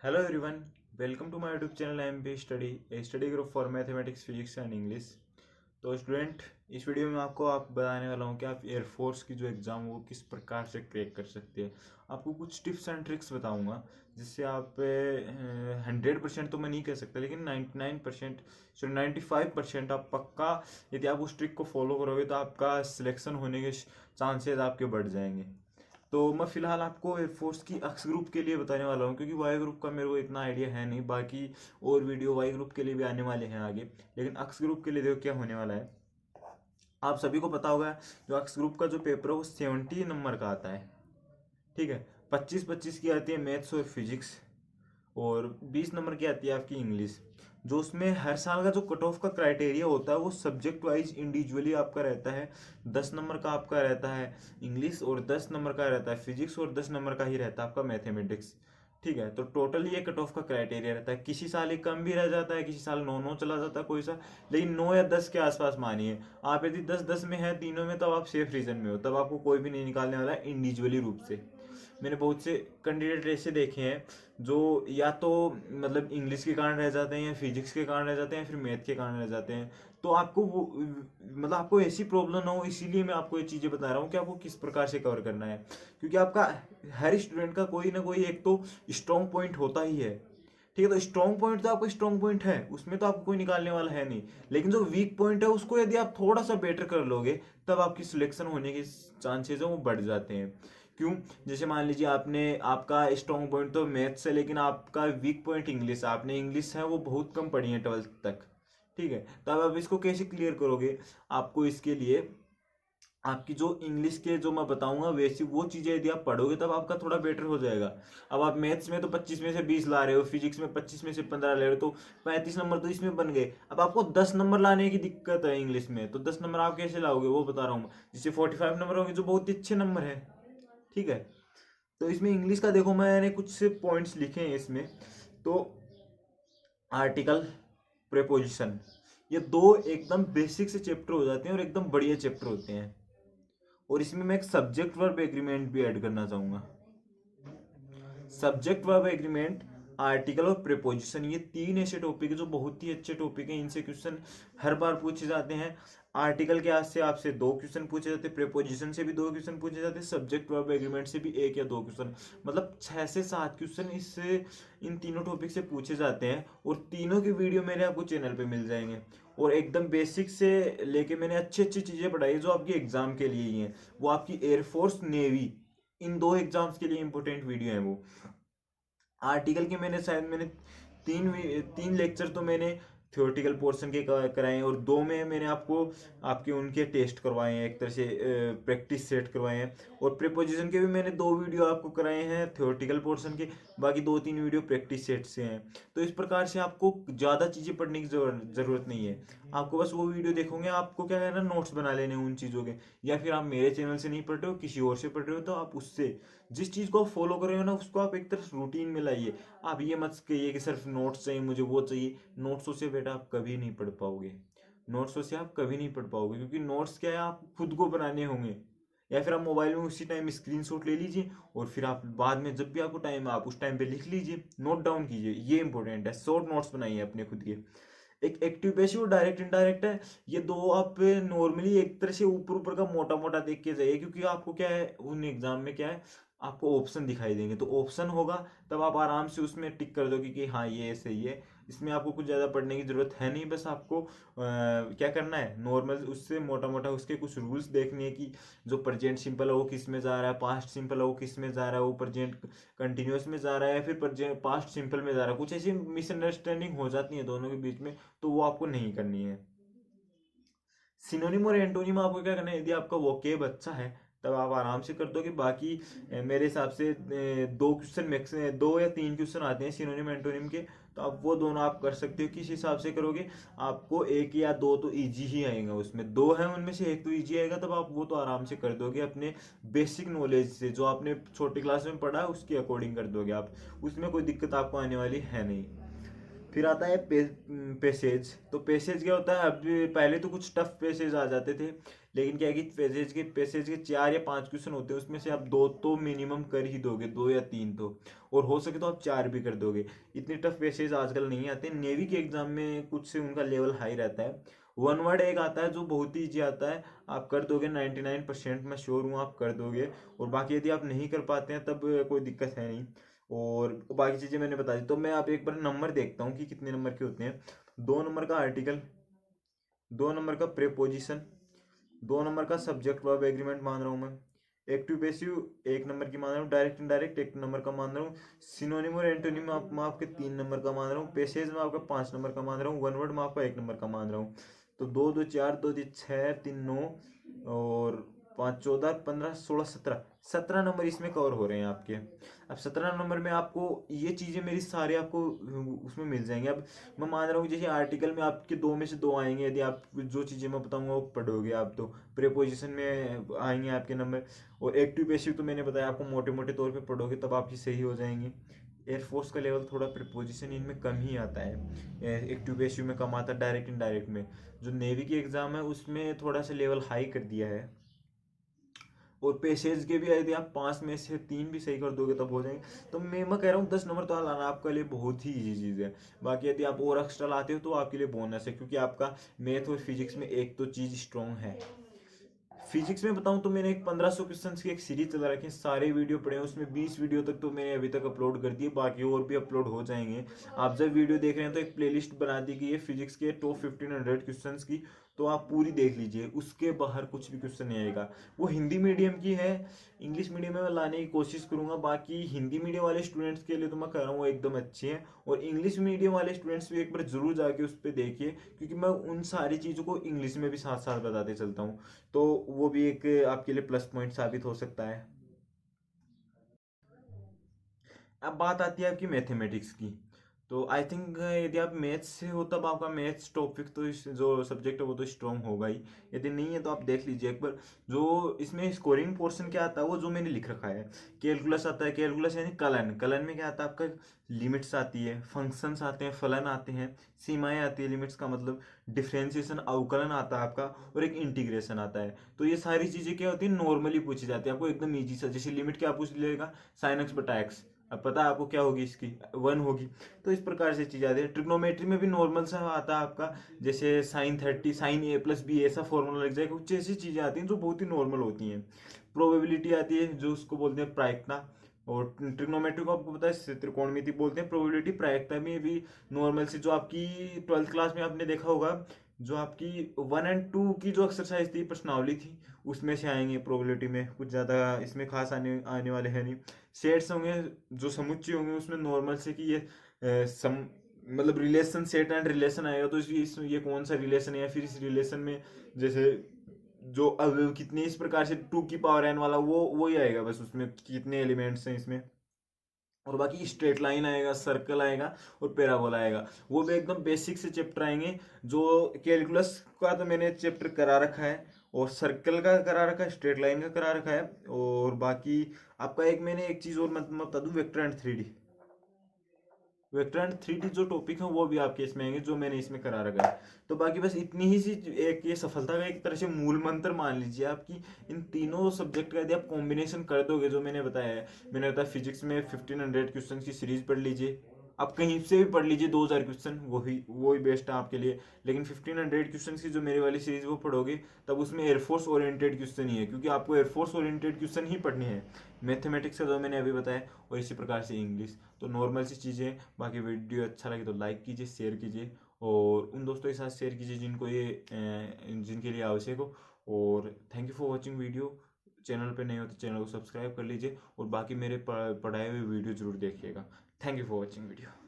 Hello everyone, welcome to my YouTube channel IMP Study, a study group for mathematics, physics and English। तो student, इस video में आप बताने वाला हूँ कि आप एयरफोर्स की जो एग्ज़ाम वो किस प्रकार से क्रैक कर सकते हैं। आपको कुछ टिप्स एंड ट्रिक्स बताऊँगा जिससे आप 100% तो मैं नहीं कह सकता, लेकिन 99% 95% आप पक्का, यदि आप उस ट्रिक को फॉलो करोगे तो आपका सिलेक्शन होने के चांसेस आपके बढ़ जाएंगे। तो मैं फिलहाल आपको एयरफोर्स की अक्स ग्रुप के लिए बताने वाला हूँ, क्योंकि वाई ग्रुप का मेरे को इतना आइडिया है नहीं। बाकी और वीडियो वाई ग्रुप के लिए भी आने वाले हैं आगे, लेकिन अक्स ग्रुप के लिए देखो क्या होने वाला है। आप सभी को पता होगा, जो अक्स ग्रुप का जो पेपर है वो 70 नंबर का आता है। ठीक है, 25-25 की आती है मैथ्स और फिजिक्स, और 20 नंबर की आती है आपकी इंग्लिश। जो उसमें हर साल का जो कट ऑफ का क्राइटेरिया होता है वो सब्जेक्ट वाइज इंडिविजुअली आपका रहता है। 10 नंबर का आपका रहता है इंग्लिश, और 10 नंबर का रहता है फिजिक्स, और 10 नंबर का ही रहता है आपका मैथमेटिक्स। ठीक है, तो टोटल ये कट ऑफ का क्राइटेरिया रहता है। किसी साल ये कम भी रह जाता है, किसी साल 9-9 चला जाता है कोई सा, लेकिन 9 या 10 के आसपास मानिए। आप यदि 10-10 में है तीनों में, तब आप सेफ रीजन में हो, तब आपको कोई भी नहीं निकालने वाला है इंडिविजुअली रूप से। मैंने बहुत से कैंडिडेट ऐसे देखे हैं जो या तो मतलब इंग्लिश के कारण रह जाते हैं, या फिजिक्स के कारण रह जाते हैं, या फिर मैथ के कारण रह जाते हैं। तो आपको वो मतलब आपको ऐसी प्रॉब्लम ना हो, इसीलिए मैं आपको ये चीज़ें बता रहा हूँ कि आपको किस प्रकार से कवर करना है। क्योंकि आपका हर स्टूडेंट का कोई ना कोई एक तो स्ट्रॉन्ग पॉइंट होता ही है। ठीक है, तो स्ट्रॉन्ग पॉइंट तो आपका स्ट्रॉन्ग पॉइंट है, उसमें तो आपको कोई निकालने वाला है नहीं। लेकिन जो वीक पॉइंट है उसको यदि आप थोड़ा सा बेटर कर लोगे, तब आपकी सिलेक्शन होने के चांसेस है वो बढ़ जाते हैं। क्यों? जैसे मान लीजिए आपने, आपका स्ट्रॉन्ग पॉइंट तो मैथ्स है, लेकिन आपका वीक पॉइंट इंग्लिश, आपने इंग्लिश है वो बहुत कम पढ़ी है 12th तक। ठीक है, तो अब आप इसको कैसे क्लियर करोगे? आपको इसके लिए आपकी जो इंग्लिश के जो मैं बताऊंगा वैसी वो चीज़ें यदि आप पढ़ोगे, तब आपका थोड़ा बेटर हो जाएगा। अब आप मैथ्स में तो 25 में से 20 ला रहे हो, फिजिक्स में 25 में से 15 ले रहे हो, तो 35 नंबर तो इसमें बन गए। अब आपको 10 नंबर लाने की दिक्कत है इंग्लिश में, तो 10 नंबर आप कैसे लाओगे वो बता रहा हूँ। जिससे 45 नंबर होंगे, जो बहुत ही अच्छे नंबर है। ठीक है, तो इसमें इंग्लिश का देखो, मैंने कुछ से पॉइंट्स लिखे हैं इसमें। तो आर्टिकल, प्रेपोजिशन, ये दो एकदम बेसिक से चैप्टर हो जाते हैं और एकदम बढ़िया चैप्टर होते हैं। और इसमें मैं एक सब्जेक्ट वर्ब एग्रीमेंट भी ऐड करना चाहूंगा। सब्जेक्ट वर्ब एग्रीमेंट, आर्टिकल और प्रेपोजिशन, ये तीन ऐसे टॉपिक है जो बहुत ही अच्छे टॉपिक हैं। इनसे क्वेश्चन हर बार पूछे जाते हैं। आर्टिकल के हाथ से आपसे 2 क्वेश्चन पूछे जाते हैं, प्रेपोजिशन से भी 2 क्वेश्चन पूछे जाते हैं, सब्जेक्ट वर्ब एग्रीमेंट से भी 1 या 2 क्वेश्चन, मतलब 6 से 7 क्वेश्चन इससे, इन तीनों टॉपिक से पूछे जाते हैं। और तीनों की वीडियो मेरे आपको चैनल पे मिल जाएंगे। और एकदम बेसिक से लेके मैंने अच्छी अच्छी चीज़ें पढ़ाई जो आपकी एग्जाम के लिए ही हैं। वो आपकी एयरफोर्स, नेवी, इन 2 एग्जाम्स के लिए इंपॉर्टेंट वीडियो है वो। आर्टिकल के मैंने तीन तीन लेक्चर तो मैंने थ्योरेटिकल पोर्शन के कराए हैं, और 2 में मैंने आपको आपके उनके टेस्ट करवाए हैं, एक तरह से प्रैक्टिस सेट करवाए हैं। और प्रीपोजिशन के भी मैंने 2 वीडियो आपको कराए हैं थ्योरेटिकल पोर्शन के, बाकी 2-3 वीडियो प्रैक्टिस सेट से हैं। तो इस प्रकार से आपको ज़्यादा चीज़ें पढ़ने की ज़रूरत नहीं है। आपको बस वो वीडियो देखोगे, आपको क्या करना, नोट्स बना लेने उन चीज़ों के। या फिर आप मेरे चैनल से नहीं पढ़ रहे हो, किसी और से पढ़ रहे हो, तो आप उससे जिस चीज़ को आप फॉलो कर रहे हो ना, उसको आप एक तरह रूटीन में लाइए। आप ये मत कहिए कि सिर्फ नोट्स चाहिए मुझे, वो चाहिए। नोट्सों से बेटा आप कभी नहीं पढ़ पाओगे। नोट्सों से आप कभी नहीं पढ़ पाओगे, क्योंकि नोट्स क्या है, आप खुद को बनाने होंगे। या फिर आप मोबाइल में उसी टाइम स्क्रीनशॉट ले लीजिए, और फिर आप बाद में जब भी आपको टाइम है, आप उस टाइम पे लिख लीजिए, नोट डाउन कीजिए। ये इंपॉर्टेंट है, शॉर्ट नोट्स बनाइए अपने खुद के। एक एक्टिव पैसिव और डायरेक्ट इनडायरेक्ट है, ये दो आप नॉर्मली एक तरह से ऊपर ऊपर का मोटा मोटा देख के जाइए। क्योंकि आपको क्या है, उन एग्जाम में क्या है, आपको ऑप्शन दिखाई देंगे, तो ऑप्शन होगा तब आप आराम से उसमें टिक कर दोगे कि हाँ ये सही है। इसमें आपको कुछ ज़्यादा पढ़ने की ज़रूरत है नहीं, बस आपको क्या करना है, नॉर्मल उससे मोटा मोटा उसके कुछ रूल्स देखने हैं कि जो प्रेजेंट सिंपल है वो किस में जा रहा है, पास्ट सिंपल है वो किस में जा रहा है, वो प्रेजेंट कंटिन्यूस में जा रहा है, या फिर प्रेजेंट पास्ट सिंपल में जा रहा है। कुछ ऐसी मिसअंडरस्टैंडिंग हो जाती है दोनों के बीच में, तो वो आपको नहीं करनी है। सिनोनिम और एंटोनिम आपको क्या करना है, यदि आपका वोकेब अच्छा है तब आप आराम से कर दोगे। बाकी मेरे हिसाब से 2 क्वेश्चन मैक्स, 2 या 3 क्वेश्चन आते हैं सिनोनिम एंटोनिम के, तो आप वो दोनों आप कर सकते हो। किस हिसाब से करोगे, आपको 1 या 2 तो इजी ही आएगा, उसमें 2 है उनमें से 1 तो इजी आएगा, तब आप वो तो आराम से कर दोगे अपने बेसिक नॉलेज से, जो आपने छोटी क्लास में पढ़ा है उसके अकॉर्डिंग कर दोगे आप। उसमें कोई दिक्कत आपको आने वाली है नहीं। फिर आता है पैसेज। तो पैसेज क्या होता है, अब पहले तो कुछ टफ पैसेज आ जाते थे, लेकिन क्या है कि पैसेज के 4 या 5 क्वेश्चन होते हैं, उसमें से आप 2 तो मिनिमम कर ही दोगे, 2 या 3 तो, और हो सके तो आप 4 भी कर दोगे। इतने टफ पैसेज आजकल नहीं आते। नेवी के एग्जाम में कुछ से उनका लेवल हाई रहता है। वन वर्ड एक आता है जो बहुत ही ईजी आता है, आप कर दोगे 99%, मैं श्योर हूँ आप कर दोगे। और बाकी यदि आप नहीं कर पाते हैं तब कोई दिक्कत है नहीं, और बाकी चीज़ें मैंने बता दी। तो मैं आप एक बार नंबर देखता हूँ कि कितने नंबर के होते हैं। 2 नंबर का आर्टिकल, 2 नंबर का प्रेपोजिशन, 2 नंबर का सब्जेक्ट वर्ब एग्रीमेंट मान रहा हूँ मैं। एक्टिव पैसिव 1 नंबर की मान रहा हूँ। डायरेक्ट इनडायरेक्ट 1 नंबर का मान रहा हूँ। सिनोनिम और एंटोनिम मैं आपके 3 नंबर का मान रहा हूँ। पैसेज में आपका 5 नंबर का मान रहा हूँ। वन वर्ड में आपका 1 नंबर का मान रहा हूँ। तो 2 2 4 2 6 3 9 और 5 14 15 16 17 नंबर इसमें कवर हो रहे हैं आपके। अब 17 नंबर में आपको ये चीज़ें मेरी सारी आपको उसमें मिल जाएंगे। अब मैं मान रहा हूँ जैसे आर्टिकल में आपके 2 में से 2 आएंगे, यदि आप जो चीज़ें मैं बताऊंगा वो पढ़ोगे आप तो प्रेपोजिशन में आएंगे आपके नंबर। और एक्टिव पैसिव तो मैंने बताया आपको, मोटे मोटे तौर पे पढ़ोगे तब आपकी सही हो जाएंगी। एयरफोर्स का लेवल थोड़ा प्रिपोजिशन इनमें कम ही आता है, एक्टिव पैसिव में कम आता है, डायरेक्ट इनडायरेक्ट में। जो नेवी की एग्ज़ाम है उसमें थोड़ा सा लेवल हाई कर दिया है। और पैसेज के भी यदि आप 5 में से 3 भी सही कर दोगे तब हो जाएंगे। तो मैं कह रहा हूँ 10 नंबर तो लाना आपके लिए बहुत ही ईजी चीज़ है। बाकी यदि आप और एक्स्ट्रा लाते हो तो आपके लिए बोनस है, क्योंकि आपका मैथ और फिजिक्स में एक तो चीज़ स्ट्रॉन्ग है। फिजिक्स में बताऊं तो मैंने एक 1500 क्वेश्चन की एक सीरीज चला रखी है, सारे वीडियो पड़े हैं उसमें। 20 वीडियो तक तो मैंने अभी तक अपलोड कर दिए, बाकी और भी अपलोड हो जाएंगे। आप जब वीडियो देख रहे हैं तो एक प्लेलिस्ट बना दी गई है फिजिक्स के टॉप 1500 क्वेश्चन की, तो आप पूरी देख लीजिए। उसके बाहर कुछ भी क्वेश्चन नहीं आएगा। वो हिंदी मीडियम की है, इंग्लिश मीडियम में लाने की कोशिश करूंगा। बाकी हिंदी मीडियम वाले स्टूडेंट्स के लिए तो मैं कह रहा हूँ वो एकदम अच्छी है, और इंग्लिश मीडियम वाले स्टूडेंट्स भी एक बार जरूर जाके उस पर देखिए, क्योंकि मैं उन सारी चीज़ों को इंग्लिश में भी साथ साथ बताते चलता हूँ। तो वो भी एक आपके लिए प्लस पॉइंट साबित हो सकता है। अब बात आती है आपकी मैथमेटिक्स की। तो आई थिंक यदि आप मैथ्स से हो तब आपका मैथ्स टॉपिक तो जो सब्जेक्ट है वो तो स्ट्रॉन्ग होगा ही। यदि नहीं है तो आप देख लीजिए एक बार। जो इसमें स्कोरिंग पोर्शन क्या आता है वो जो मैंने लिख रखा है, कैलकुलस आता है। कैलकुलस यानी कलन, कलन में क्या आता है आपका, लिमिट्स आती है, फंक्शंस आते हैं, फलन आते हैं, सीमाएं आती है। लिमिट्स का मतलब डिफ्रेंसिएशन, अवकलन आता है आपका, और एक इंटीग्रेशन आता है। तो ये सारी चीज़ें क्या होती है, नॉर्मली पूछी जाती है आपको एकदम ईजी सा। जैसे लिमिट क्या पूछ लेगा, साइन एक्स बटा एक्स, अब पता है आपको क्या होगी, इसकी 1 होगी। तो इस प्रकार से चीज़ आती है। ट्रिग्नोमेट्री में भी नॉर्मल सा आता है आपका, जैसे साइन 30 साइन ए प्लस बी, ऐसा फॉर्मूला लग जाएगा। कुछ ऐसी चीज़ें आती हैं जो बहुत ही नॉर्मल होती हैं। प्रोबेबिलिटी आती है जो उसको बोलते हैं प्रायिकता। और ट्रिग्नोमेट्री को आपको पता है त्रिकोणमिति बोलते हैं। प्रोबेबिलिटी प्रायिकता में भी नॉर्मल से, जो आपकी 12th क्लास में आपने देखा होगा, जो आपकी 1 और 2 की जो एक्सरसाइज थी, प्रश्नावली थी, उसमें से आएंगे प्रोबेबिलिटी में। कुछ ज़्यादा इसमें खास आने आने वाले हैं नहीं। सेट्स होंगे, जो समुच्चय होंगे, उसमें नॉर्मल से कि ये मतलब रिलेशन, सेट एंड रिलेशन आएगा, तो ये कौन सा रिलेशन है, या फिर इस रिलेशन में जैसे जो अब कितने इस प्रकार से 2 की पावर n वाला वो ही आएगा, बस उसमें कितने एलिमेंट्स हैं इसमें। और बाकी स्ट्रेट लाइन आएगा, सर्कल आएगा, और पैराबोला आएगा। वो भी एकदम बेसिक से चैप्टर आएंगे। जो कैलकुलस का तो मैंने चैप्टर करा रखा है, और सर्कल का करा रखा है, स्ट्रेट लाइन का करा रखा है। और बाकी आपका एक मैंने एक चीज़ और मैं बता दूँ, vector and 3D। Vector and 3D जो टॉपिक है वो भी आपके इसमें आएंगे, जो मैंने इसमें करा रखा है। तो बाकी बस इतनी ही सी एक ये सफलता का एक तरह से मूल मंत्र मान लीजिए आपकी। इन तीनों सब्जेक्ट का यदि आप कॉम्बिनेशन कर दोगे, जो मैंने बताया है, मैंने बताया फिजिक्स में 1500 क्वेश्चन की सीरीज पढ़ लीजिए। आप कहीं से भी पढ़ लीजिए 2000 क्वेश्चन, वही बेस्ट है आपके लिए। लेकिन 1500 क्वेश्चन की जो मेरी वाली सीरीज वो पढ़ोगे, तब उसमें एयरफोर्स ओरिएंटेड क्वेश्चन ही है, क्योंकि आपको एयरफोर्स ओरिएंटेड क्वेश्चन ही पढ़ने हैं। मैथमेटिक्स का जो मैंने अभी बताया, और इसी प्रकार से इंग्लिश। तो नॉर्मल सी चीज़ें। बाकी वीडियो अच्छा लगे तो लाइक कीजिए, शेयर कीजिए, और उन दोस्तों के साथ शेयर कीजिए जिनको ये जिनके लिए आवश्यक हो। और thank you for watching video. Channel पे नए हो तो चैनल को सब्सक्राइब कर लीजिए, और बाकी मेरे पढ़ाए हुए वीडियो जरूर देखिएगा। Thank you for watching video.